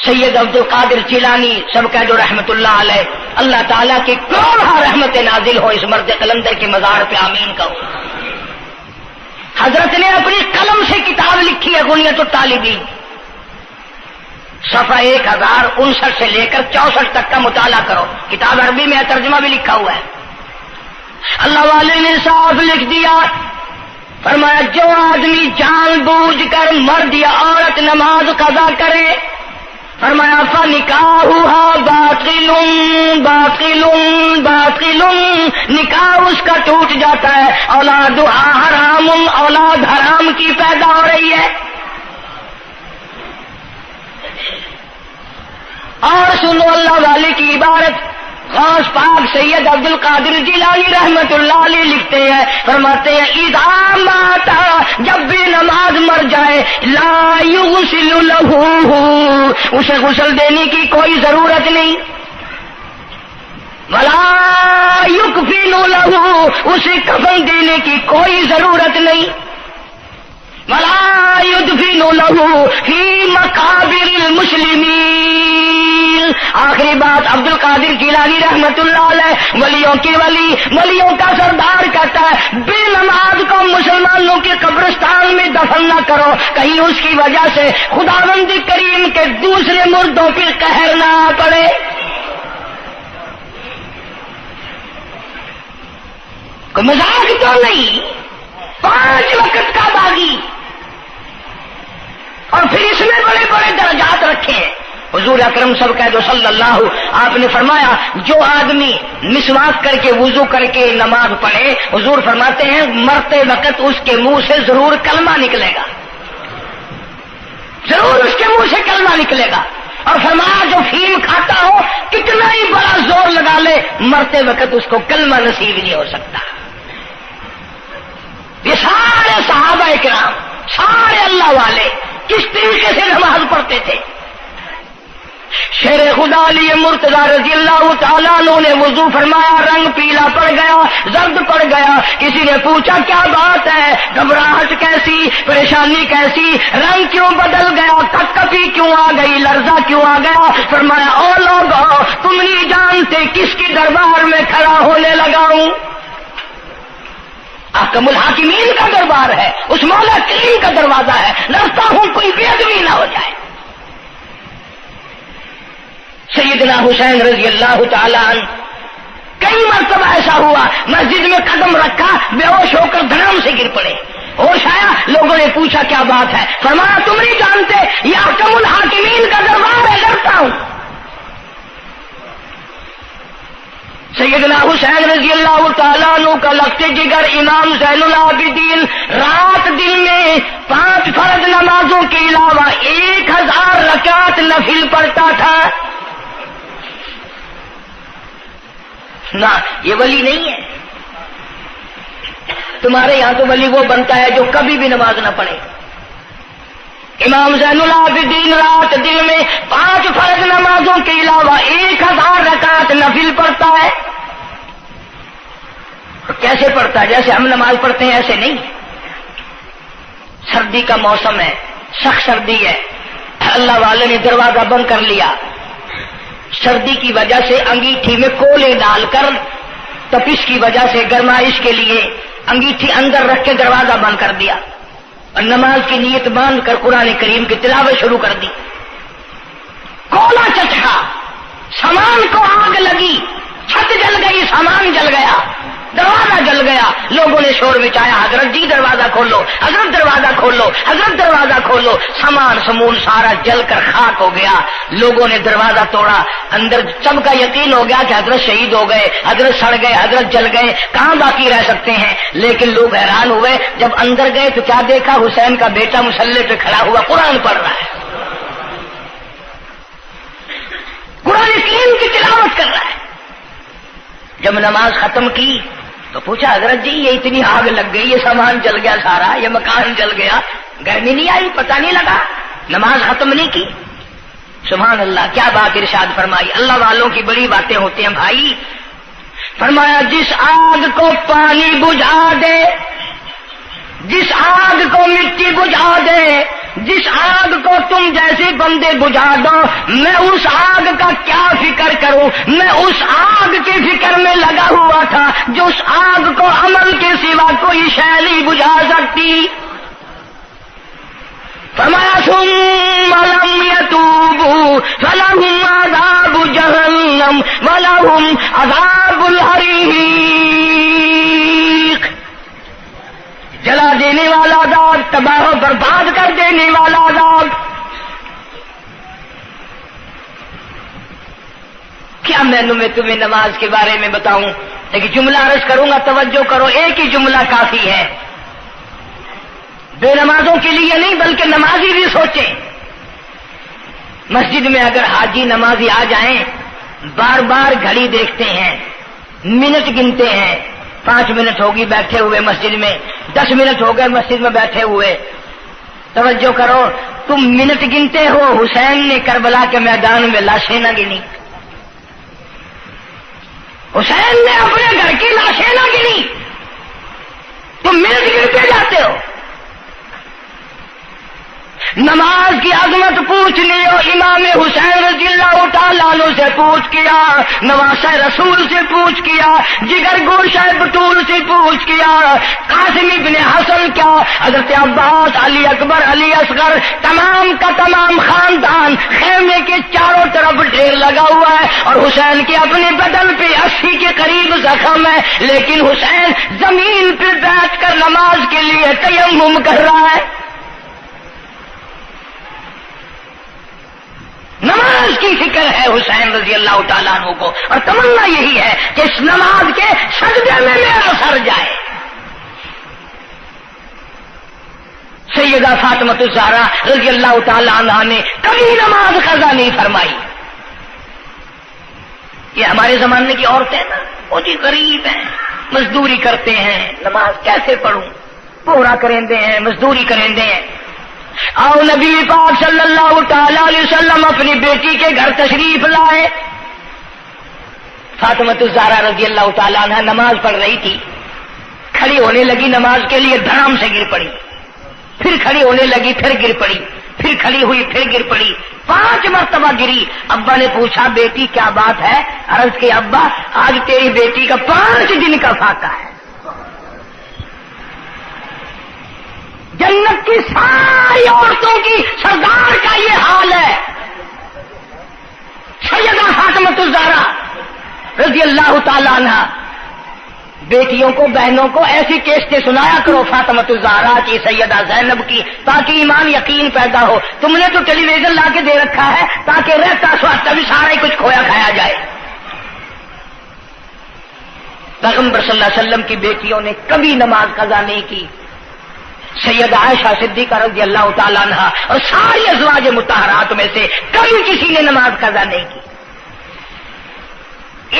سید عبد القادر جیلانی سب کہہ دو رحمت اللہ علیہ. اللہ تعالیٰ کی کروڑ رحمت نازل ہو اس مرد قلندر کے مزار پہ، آمین کہو. حضرت نے اپنی قلم سے کتاب لکھی ہے غنیت الطالبین. صفحہ 1059 سے لے کر 64 تک کا مطالعہ کرو، کتاب عربی میں ترجمہ بھی لکھا ہوا ہے۔ اللہ والے نے صاف لکھ دیا، فرمایا جو آدمی جان بوجھ کر مرد یا عورت نماز قضا کرے، فرمایا فنکاحها باطل باطل باطل، نکاح اس کا ٹوٹ جاتا ہے، اولادها حرام، اولاد حرام کی پیدا ہو رہی ہے۔ اور سنو اللہ والے کی عبارت، غوث پاک سید عبد القادر جیلانی رحمت اللہ علیہ لکھتے ہیں، فرماتے ہیں اذا مات، جب بھی نماز مر جائے، لا یغسل لہ، اسے غسل دینے کی کوئی ضرورت نہیں، ولا یکفن لہ، اسے کفن دینے کی کوئی ضرورت نہیں، ولا یدفن لہ فی مقابر المسلمین۔ آخری بات عبد القادر جیلانی رحمت اللہ علیہ، ولیوں کی ولی، ولیوں کا سردار کہتا ہے بے نماز کو مسلمانوں کے قبرستان میں دفن نہ کرو، کہیں اس کی وجہ سے خداوند کریم کے دوسرے مردوں پہ قہر نہ پڑے۔ کوئی مذاق تو نہیں، 5 وقت کا باغی، اور پھر اس میں بڑے بڑے درجات رکھے ہیں۔ حضور اکرم صلی اللہ آپ نے فرمایا جو آدمی مسواک کر کے وضو کر کے نماز پڑھے، حضور فرماتے ہیں مرتے وقت اس کے منہ سے ضرور کلمہ نکلے گا، ضرور اس کے منہ سے کلمہ نکلے گا۔ اور فرمایا جو فیم کھاتا ہو کتنا ہی بڑا زور لگا لے، مرتے وقت اس کو کلمہ نصیب نہیں ہو سکتا۔ یہ سارے صحابہ کرام، سارے اللہ والے کس طریقے سے نماز پڑھتے تھے۔ شیر خدا علی مرتضی رضی اللہ تعالیٰ عنہ نے وضو فرمایا، رنگ پیلا پڑ گیا، زرد پڑ گیا، کسی نے پوچھا کیا بات ہے، گھبراہٹ کیسی، پریشانی کیسی، رنگ کیوں بدل گیا، کپکپی کیوں آ گئی، لرزہ کیوں آ گیا؟ فرمایا او لوگو تم نہیں جانتے کس کی دربار میں کھڑا ہونے لگا ہوں۔ احکم الحاکمین کا دربار ہے، اس مولا کریم کا دروازہ ہے، ڈرتا ہوں کوئی بے ادبی نہ ہو جائے۔ سیدنا حسین رضی اللہ تعالیٰ عنہ کئی مرتبہ ایسا ہوا، مسجد میں قدم رکھا، بے ہوش ہو کر دھڑام سے گر پڑے، ہوش آیا، لوگوں نے پوچھا کیا بات ہے، فرمایا تم نہیں جانتے یہ احکم الحاکمین کا دربار ہے، ڈرتا ہوں۔ سیدنا حسین رضی اللہ تعالیٰ عنہ کا لگتے جگر امام زین العابدین رات دن میں 5 فرض نمازوں کے علاوہ 1000 رکعت نفل پڑھتا تھا۔ نہ یہ ولی نہیں ہے، تمہارے یہاں تو ولی وہ بنتا ہے جو کبھی بھی نماز نہ پڑھے۔ امام زین العابدین رات دن میں 5 فرض نمازوں کے علاوہ 1000 رکعت نفل پڑھتا ہے۔ کیسے پڑھتا ہے؟ جیسے ہم نماز پڑھتے ہیں ایسے نہیں، سردی کا موسم ہے، سخت سردی ہے، اللہ والے نے دروازہ بند کر لیا، سردی کی وجہ سے انگیٹھی میں کولے ڈال کر تپش کی وجہ سے گرمائش کے لیے انگیٹھی اندر رکھ کے دروازہ بند کر دیا اور نماز کی نیت باندھ کر قرآن کریم کی تلاوت شروع کر دی۔ کولا چچا، سامان کو آگ لگی، چھت جل گئی، سامان جل گیا، دروازہ جل گیا، لوگوں نے شور مچایا حضرت جی دروازہ کھولو، حضرت دروازہ کھولو، حضرت دروازہ کھولو، سامان سمون سارا جل کر خاک ہو گیا۔ لوگوں نے دروازہ توڑا، اندر سب کا یقین ہو گیا کہ حضرت شہید ہو گئے، حضرت سڑ گئے، حضرت جل گئے، کہاں باقی رہ سکتے ہیں؟ لیکن لوگ حیران ہوئے، جب اندر گئے تو کیا دیکھا؟ حسین کا بیٹا مصلی پہ کھڑا ہوا قرآن پڑھ رہا ہے، قرآن کریم کی تلاوت کر رہا ہے۔ جب نماز ختم کی تو پوچھا حضرت جی یہ اتنی آگ لگ گئی، یہ سامان جل گیا سارا، یہ مکان جل گیا، گرمی نہیں آئی، پتہ نہیں لگا، نماز ختم نہیں کی؟ سبحان اللہ، کیا بات ارشاد فرمائی۔ اللہ والوں کی بڑی باتیں ہوتی ہیں بھائی۔ فرمایا جس آگ کو پانی بجھا دے، جس آگ کو مٹی بجھا دے، جس آگ کو تم جیسے بندے بجھا دو، میں اس آگ کا کیا فکر کروں؟ میں اس آگ کی فکر میں لگا ہوا تھا جو اس آگ کو عمل کے سوا کوئی شے نہیں بجھا سکتی۔ فرمایا ثم لم يتوبوا لهم عذاب الحریق، جلا دینے والا عذاب، تباہ و برباد کر دینے والا عذاب۔ کیا میں تمہیں نماز کے بارے میں بتاؤں؟ لیکن جملہ عرض کروں گا، توجہ کرو، ایک ہی جملہ کافی ہے، بے نمازوں کے لیے نہیں بلکہ نمازی بھی سوچیں۔ مسجد میں اگر حاجی نمازی آ جائیں، بار بار گھڑی دیکھتے ہیں، منٹ گنتے ہیں، 5 منٹ ہوگی بیٹھے ہوئے مسجد میں، 10 منٹ ہو گئے مسجد میں بیٹھے ہوئے۔ توجہ کرو، تم منٹ گنتے ہو، حسین نے کربلا کے میدان میں لاشیں نہ گنی، حسین نے اپنے گھر کی لاشیں نہ گنی، تم منٹ گنتے جاتے ہو۔ نماز کی عظمت پوچھ لیو، امام حسین رضی اللہ تعالیٰ عنہ سے پوچھ کیا، نواسہ رسول سے پوچھ کیا، جگر گوشہ بطول سے پوچھ کیا، قاسم ابن حسن کیا، حضرت عباس، علی اکبر، علی اصغر، تمام کا تمام خاندان خیمے کے چاروں طرف ڈھیر لگا ہوا ہے، اور حسین کے اپنے بدن پہ 80 کے قریب زخم ہے، لیکن حسین زمین پہ بیٹھ کر نماز کے لیے تیمم کر رہا ہے۔ نماز کی فکر ہے حسین رضی اللہ تعالیٰ عنہ کو، اور تمنا یہی ہے کہ اس نماز کے سجدے میں میرا سر جائے۔ سیدہ فاطمہ الزہرا رضی اللہ تعالیٰ عنہ نے کبھی نماز قضا نہیں فرمائی۔ یہ ہمارے زمانے کی عورتیں نا، وہ جی غریب ہیں، مزدوری کرتے ہیں، نماز کیسے پڑھوں، پورا کریں ہیں، مزدوری کریں ہیں۔ آؤ نبی پاک صلی اللہ تعالی علیہ وسلم اپنی بیٹی کے گھر تشریف لائے۔ فاطمہ الزہرا رضی اللہ تعالیٰ عنہ نماز پڑھ رہی تھی، کھڑی ہونے لگی نماز کے لیے، دھڑام سے گر پڑی، پھر کھڑی ہونے لگی، پھر گر پڑی، پھر کھڑی ہوئی، پھر گر پڑی، 5 مرتبہ گری۔ ابا نے پوچھا بیٹی کیا بات ہے؟ عرض کی ابا آج تیری بیٹی کا 5 دن کا فاقہ ہے، جنت کی ساری عورتوں کی سردار کا یہ حال ہے۔ سیدہ فاطمہ الزہرا رضی اللہ تعالیٰ عنہ، بیٹیوں کو، بہنوں کو ایسی کیسٹیں سنایا کرو فاطمہ الزہرا کی، سیدہ زینب کی، تاکہ ایمان یقین پیدا ہو۔ تم نے تو ٹیلی ویژن لا کے دے رکھا ہے تاکہ رہتا سوچتا بھی سارا ہی کچھ کھویا کھایا جائے۔ پیغمبر صلی اللہ علیہ وسلم کی بیٹیوں نے کبھی نماز قضا نہیں کی۔ سیدہ عائشہ صدیقہ رضی اللہ تعالیٰ عنہ اور ساری ازواج مطہرات میں سے کبھی کسی نے نماز قضا نہیں کی۔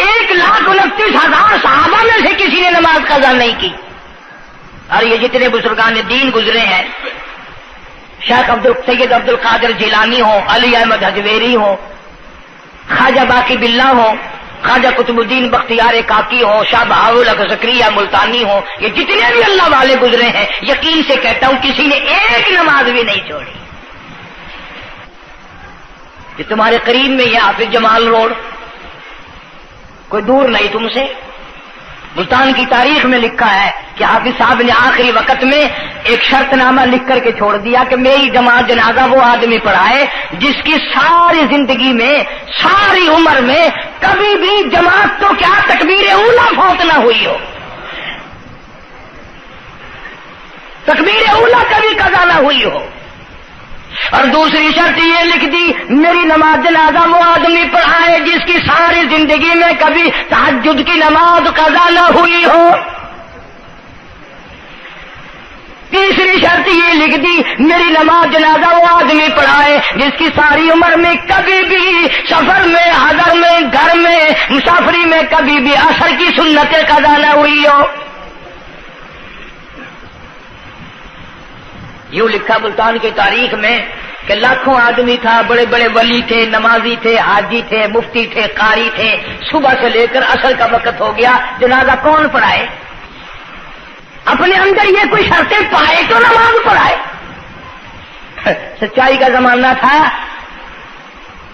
1,29,000 صحابہ میں سے کسی نے نماز قضا نہیں کی۔ اور یہ جتنے بزرگان دین گزرے ہیں، شیخ سید عبد القادر جیلانی ہوں، علی احمد حجویری ہوں، خواجہ باقی باللہ ہوں، خواجہ قطب الدین بختیار کاکی ہوں، شاہ بہاول زکریا ملتانی ہوں، یہ جتنے بھی اللہ والے گزرے ہیں، یقین سے کہتا ہوں کسی نے ایک نماز بھی نہیں چھوڑی۔ کہ تمہارے قریب میں یہ حافظ جمال روڈ، کوئی دور نہیں تم سے، ملتان کی تاریخ میں لکھا ہے کہ حافظ صاحب نے آخری وقت میں ایک شرط نامہ لکھ کر کے چھوڑ دیا کہ میری جماعت جنازہ وہ آدمی پڑھائے جس کی ساری زندگی میں، ساری عمر میں کبھی بھی جماعت تو کیا تکبیر اولیٰ فوت نہ ہوئی ہو، تکبیر اولیٰ کبھی قضا نہ ہوئی ہو۔ اور دوسری شرط یہ لکھ دی میری نماز جنازہ وہ آدمی پڑھائے جس کی ساری زندگی میں کبھی تہجد کی نماز قضا نہ ہوئی ہو۔ تیسری شرط یہ لکھ دی میری نماز جنازہ وہ آدمی پڑھائے جس کی ساری عمر میں کبھی بھی سفر میں، حضر میں، گھر میں، مسافری میں کبھی بھی عصر کی سنت قضا نہ ہوئی ہو۔ یوں لکھا ملتان کی تاریخ میں کہ لاکھوں آدمی تھا، بڑے بڑے ولی تھے، نمازی تھے، حاجی تھے، مفتی تھے، قاری تھے، صبح سے لے کر عصر کا وقت ہو گیا، جنازہ کون پڑھائے؟ اپنے اندر یہ کوئی شرطیں پائے تو نماز پڑھائے۔ سچائی کا زمانہ تھا،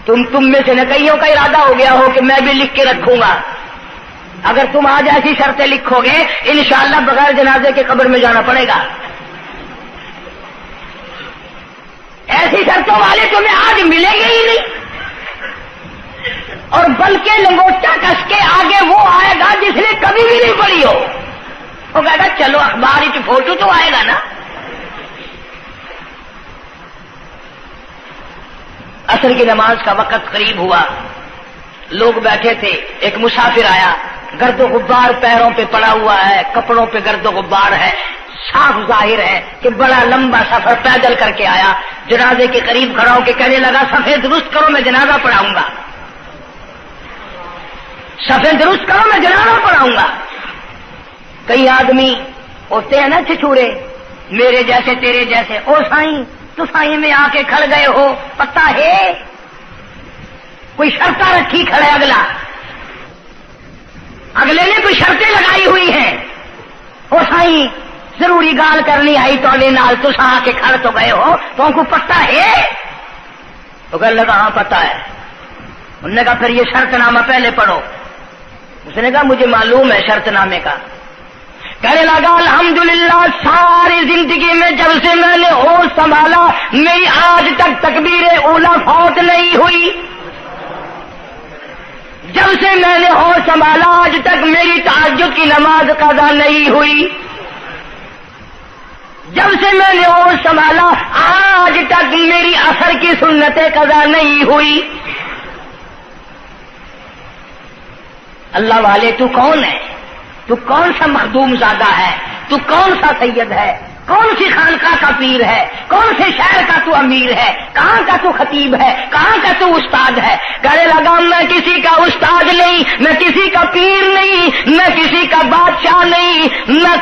تم میں سے نہ کئیوں کا ارادہ ہو گیا ہو کہ میں بھی لکھ کے رکھوں گا، اگر تم آج ایسی شرطیں لکھو گے انشاءاللہ بغیر جنازے کے قبر میں جانا پڑے گا۔ ایسی شرطوں والے تمہیں آج ملیں گے ہی نہیں۔ اور بلکہ لنگوٹا کس کے آگے وہ آئے گا جس نے کبھی بھی نہیں پڑھی ہو. وہ کہے گا چلو اخبار کی فوٹو تو آئے گا نا. عصر کی نماز کا وقت قریب ہوا، لوگ بیٹھے تھے، ایک مسافر آیا، گرد و غبار پیروں پہ پڑا ہوا ہے، کپڑوں پہ گرد و غبار ہے، صاف ظاہر ہے کہ بڑا لمبا سفر پیدل کر کے آیا. جنازے کے قریب کھڑا ہو کے کہنے لگا صفیں درست کرو میں جنازہ پڑھاؤں گا، صفیں درست کرو میں جنازہ پڑھاؤں گا. کئی آدمی ہوتے ہیں نا چھچورے، میرے جیسے تیرے جیسے، او سائیں تو سائیں میں آ کے کھڑ گئے ہو، پتہ ہے کوئی شرطیں رکھی کھڑے، اگلے نے کوئی شرطیں لگائی ہوئی ہیں. او سائیں ضروری گال کرنی آئی تو نال تو آ کے کھڑ تو گئے ہو، تو ان کو پتہ ہے؟ تو کہنے لگا ہاں پتہ ہے. انہوں نے کہا پھر یہ شرط نامہ پہلے پڑھو. اس نے کہا مجھے معلوم ہے شرط نامے کا. کہنے لگا الحمدللہ ساری زندگی میں جب سے میں نے ہوش سنبھالا میری آج تک تکبیر اولا فوت نہیں ہوئی. جب سے میں نے ہوش سنبھالا آج تک میری تہجد کی نماز قضا نہیں ہوئی. جب سے میں نے ہوش سنبھالا آج تک میری عصر کی سنتیں قضا نہیں ہوئی. اللہ والے تو کون ہے؟ تو کون سا مخدوم زادہ ہے؟ تو کون سا سید ہے؟ کون سی خانقاہ کا پیر ہے؟ کون سے شہر کا تو امیر ہے؟ کہاں کا تو خطیب ہے؟ کہاں کا تو استاد ہے؟ کہنے لگا میں کسی کا استاد نہیں، میں کسی کا پیر نہیں، میں کسی کا بادشاہ نہیں، میں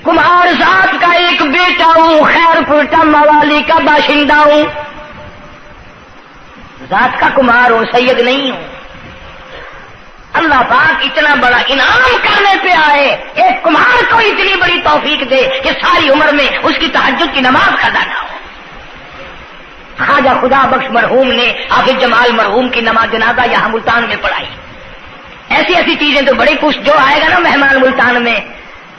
کمہار ذات کا ایک بیٹا ہوں، خیر پورٹا موالی کا باشندہ ہوں، ذات کا کمہار ہوں، سید نہیں ہوں. اللہ پاک اتنا بڑا انعام کرنے پہ آئے، ایک کمہار کو اتنی بڑی توفیق دے کہ ساری عمر میں اس کی تہجد کی نماز قضا نہ ہو. خواجہ خدا بخش مرحوم نے حافظ جمال مرحوم کی نماز جنازہ یہاں ملتان میں پڑھائی. ایسی ایسی چیزیں تو بڑی کچھ جو آئے گا نا مہمان ملتان میں،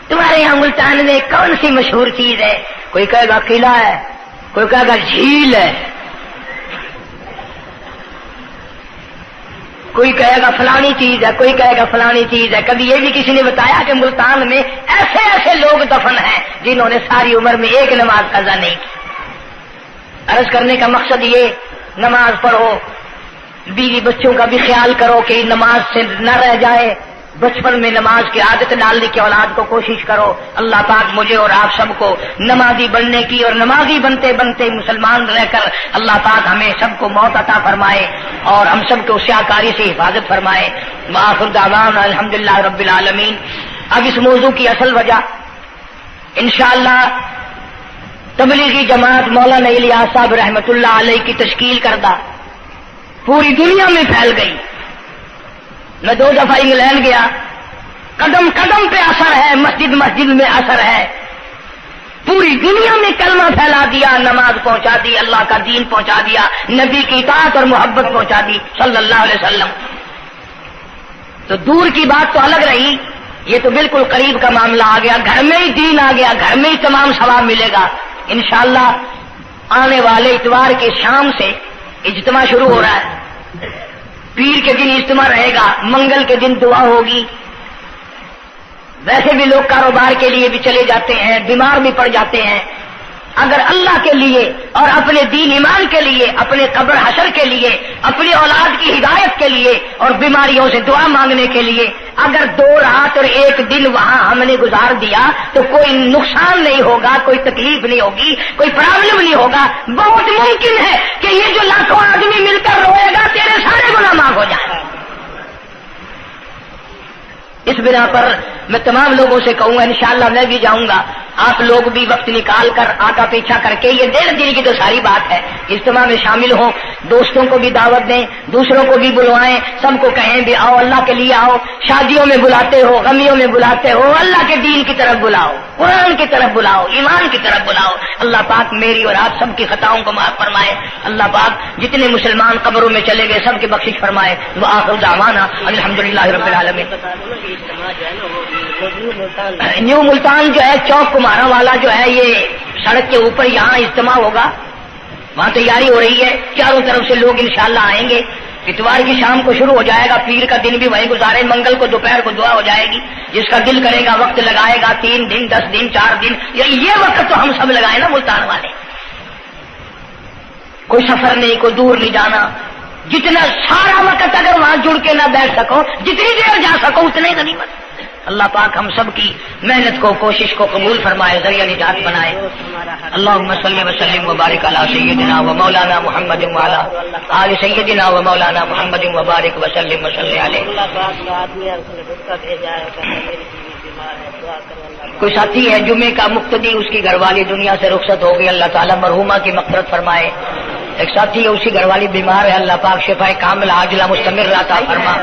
تمہارے یہاں ملتان میں کون سی مشہور چیز ہے؟ کوئی کہے گا قلعہ ہے، کوئی کہے گا جھیل ہے، کوئی کہے گا فلانی چیز ہے، کوئی کہے گا فلانی چیز ہے. کبھی یہ بھی کسی نے بتایا کہ ملتان میں ایسے ایسے لوگ دفن ہیں جنہوں نے ساری عمر میں ایک نماز قضا نہیں کی. عرض کرنے کا مقصد یہ، نماز پڑھو، بیوی بچوں کا بھی خیال کرو کہ نماز سے نہ رہ جائے. بچپن میں نماز کی عادت ڈالنے کی اولاد کو کوشش کرو. اللہ پاک مجھے اور آپ سب کو نمازی بننے کی اور نمازی بنتے بنتے مسلمان رہ کر اللہ پاک ہمیں سب کو موت عطا فرمائے اور ہم سب کو سیاکاری سے حفاظت فرمائے. وآخر دعوانا الحمدللہ رب العالمین. اب اس موضوع کی اصل وجہ انشاءاللہ تبلیغی جماعت مولانا الیاس صاحب رحمۃ اللہ علیہ کی تشکیل کردہ پوری دنیا میں پھیل گئی. میں 2 دفعہ انگلینڈ گیا، قدم قدم پہ اثر ہے، مسجد مسجد میں اثر ہے. پوری دنیا میں کلمہ پھیلا دیا، نماز پہنچا دی، اللہ کا دین پہنچا دیا، نبی کی اطاعت اور محبت پہنچا دی صلی اللہ علیہ وسلم. تو دور کی بات تو الگ رہی، یہ تو بالکل قریب کا معاملہ آ گیا. گھر میں ہی دین آ گیا، گھر میں ہی تمام ثواب ملے گا انشاءاللہ. آنے والے اتوار کے شام سے اجتماع شروع ہو رہا ہے. پیر کے دن اجتماع رہے گا، منگل کے دن دعا ہوگی. ویسے بھی لوگ کاروبار کے لیے بھی چلے جاتے ہیں، بیمار بھی پڑ جاتے ہیں. اگر اللہ کے لیے اور اپنے دین ایمان کے لیے، اپنے قبر حشر کے لیے، اپنی اولاد کی ہدایت کے لیے اور بیماریوں سے دعا مانگنے کے لیے اگر 2 رات اور 1 دن وہاں ہم نے گزار دیا تو کوئی نقصان نہیں ہوگا، کوئی تکلیف نہیں ہوگی، کوئی پرابلم نہیں ہوگا. بہت ممکن ہے کہ یہ جو لاکھوں آدمی مل کر روئے گا تیرے سارے گناہ معاف ہو جائیں. اس بنا پر میں تمام لوگوں سے کہوں گا انشاءاللہ میں بھی جاؤں گا. آپ لوگ بھی وقت نکال کر آگا پیچھا کر کے، یہ 1.5 دن کی تو ساری بات ہے، اجتماع میں شامل ہوں. دوستوں کو بھی دعوت دیں، دوسروں کو بھی بلوائیں، سب کو کہیں بھی آؤ، اللہ کے لیے آؤ. شادیوں میں بلاتے ہو، غمیوں میں بلاتے ہو، اللہ کے دین کی طرف بلاؤ، قرآن کی طرف بلاؤ، ایمان کی طرف بلاؤ. اللہ پاک میری اور آپ سب کی خطاؤں کو معاف فرمائے. اللہ پاک جتنے مسلمان قبروں میں چلے گئے سب کی بخشش فرمائے. وآخر دعوانا الحمدللہ رب العالمین. نیو ملتان جو ہے چوک کمارا والا جو ہے، یہ سڑک کے اوپر یہاں اجتماع ہوگا. وہاں تیاری ہو رہی ہے، چاروں طرف سے لوگ انشاءاللہ آئیں گے. اتوار کی شام کو شروع ہو جائے گا، پیر کا دن بھی وہیں گزارے، منگل کو دوپہر کو دعا ہو جائے گی، جس کا دل کرے گا وقت لگائے گا، 3 دن 10 دن 4 دن، یہ وقت تو ہم سب لگائے نا ملتان والے، کوئی سفر نہیں، کوئی دور نہیں جانا، جتنا سارا وقت اگر وہاں جڑ کے نہ بیٹھ سکو، جتنی دیر جا سکو اتنے غنیمت۔ اللہ پاک ہم سب کی محنت کو، کوشش کو قبول فرمائے، ذریعہ نجات بنائے۔ اللہم صلی وسلم وبارک علی سیدنا و مولانا محمد وعلی آل سیدنا و مولانا محمد وبارک وسلم وصلی علیہ۔ کوئی ساتھی ہے جمعے کا مقتدی، اس کی گھر والی دنیا سے رخصت ہو گئی، اللہ تعالیٰ مرحومہ کی مغفرت فرمائے۔ ایک ساتھی ہے، اسی گھر والی بیمار ہے، اللہ پاک شفائے کاملہ عاجلہ مستمر عطا فرما۔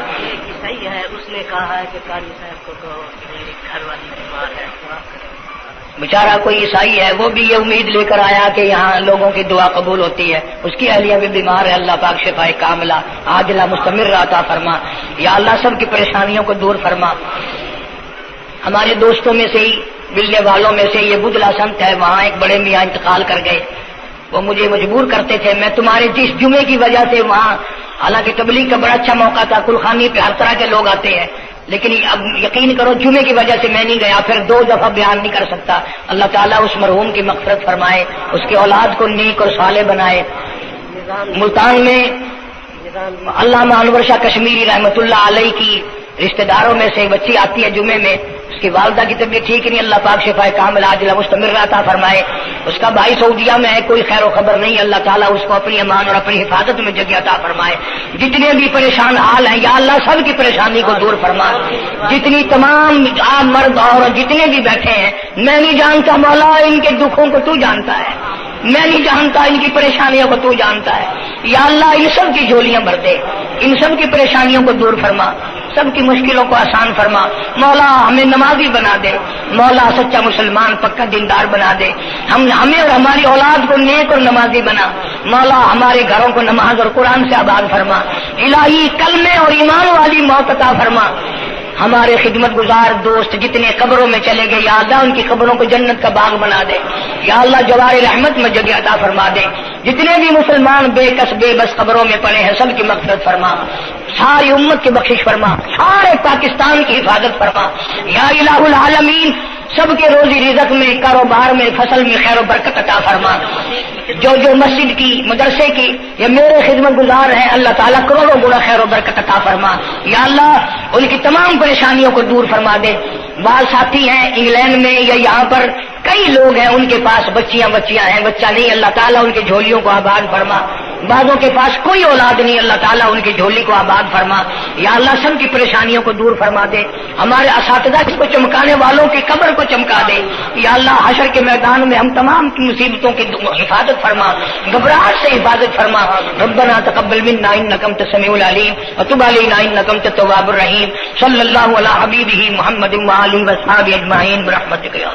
صحیح ہے، اس نے کہا ہے کہ قاری صاحب کو کہو کہ میری گھر والی بیمار ہے، دعا کرو۔ بیچارہ کوئی عیسائی ہے، وہ بھی یہ امید لے کر آیا کہ یہاں لوگوں کی دعا قبول ہوتی ہے، اس کی اہلیہ بھی بیمار ہے، اللہ پاک شفائے کاملہ عاجلہ مستمر عطا فرما۔ یا اللہ سب کی پریشانیوں کو دور فرما۔ ہمارے دوستوں میں سے ہی، ملنے والوں میں سے یہ بدلا سنت ہے، وہاں ایک بڑے میاں انتقال کر گئے، وہ مجھے مجبور کرتے تھے، میں تمہارے جس جمعے کی وجہ سے وہاں، حالانکہ تبلیغ کا بڑا اچھا موقع تھا، کلخانی پہ ہر طرح کے لوگ آتے ہیں، لیکن اب یقین کرو جمعے کی وجہ سے میں نہیں گیا، پھر 2 دفعہ بیان نہیں کر سکتا۔ اللہ تعالیٰ اس مرحوم کی مغفرت فرمائے، اس کی اولاد کو نیک اور صالح بنائے۔ ملتان میں علامہ انور شاہ کشمیری رحمۃ اللہ علیہ کی رشتہ داروں میں سے ایک بچی آتی ہے جمعے میں، اس کی والدہ کی طبیعت ٹھیک نہیں، اللہ پاک شفائے کاملہ عاجلہ مستمر عطا فرمائے۔ اس کا بھائی سعودیہ میں ہے، کوئی خیر و خبر نہیں، اللہ تعالیٰ اس کو اپنی امان اور اپنی حفاظت میں جگہ عطا فرمائے۔ جتنے بھی پریشان حال ہیں یا اللہ سب کی پریشانی کو دور فرما۔ جتنی تمام عام مرد اور جتنے بھی بیٹھے ہیں، میں نہیں جانتا مولا ان کے دکھوں کو تو جانتا ہے، میں نہیں جانتا ان کی پریشانیوں کو تو جانتا ہے، یا اللہ ان سب کی جھولیاں بھر دے، ان سب کی پریشانیوں کو دور فرما، سب کی مشکلوں کو آسان فرما۔ مولا ہمیں نمازی بنا دے، مولا سچا مسلمان پکا دیندار بنا دے، ہمیں اور ہماری اولاد کو نیک اور نمازی بنا۔ مولا ہمارے گھروں کو نماز اور قرآن سے آباد فرما، الہی کلمے اور ایمان والی موت عطا فرما۔ ہمارے خدمت گزار دوست جتنے قبروں میں چلے گئے، یا اللہ ان کی قبروں کو جنت کا باغ بنا دے، یا اللہ جوار رحمت میں جگہ عطا فرما دے۔ جتنے بھی مسلمان بے کس بے بس قبروں میں پڑے ہیں، سب کی مغفرت فرما، ساری امت کی بخشش فرما، سارے پاکستان کی حفاظت فرما، یا الہ العالمین۔ سب کے روزی رزق میں، کاروبار میں، فصل میں خیر و برکت عطا فرما۔ جو مسجد کی، مدرسے کی یا میرے خدمت گزار ہیں، اللہ تعالیٰ کروڑوں گنا خیر و برکت عطا فرما، یا اللہ ان کی تمام پریشانیوں کو دور فرما دے۔ بعض ساتھی ہیں انگلینڈ میں یا یہاں پر کئی لوگ ہیں، ان کے پاس بچیاں ہیں، بچہ نہیں، اللہ تعالیٰ ان کی جھولیوں کو آباد فرما۔ بعضوں کے پاس کوئی اولاد نہیں، اللہ تعالیٰ ان کی جھولی کو آباد فرما، یا اللہ سب کی پریشانیوں کو دور فرما دے۔ ہمارے اساتذہ کو چمکانے والوں کی قبر کو چمکا دے، یا اللہ حشر کے میدان میں ہم تمام کی مصیبتوں کی حفاظت فرما، گھبراہٹ سے حفاظت فرما۔ ربنا تقبل منا انک انت السمیع العلیم وتب علینا انک انت التواب الرحیم۔ صلی اللہ علی حبیبہ محمد وآلہ وصحبہ اجمعین برحمتک یا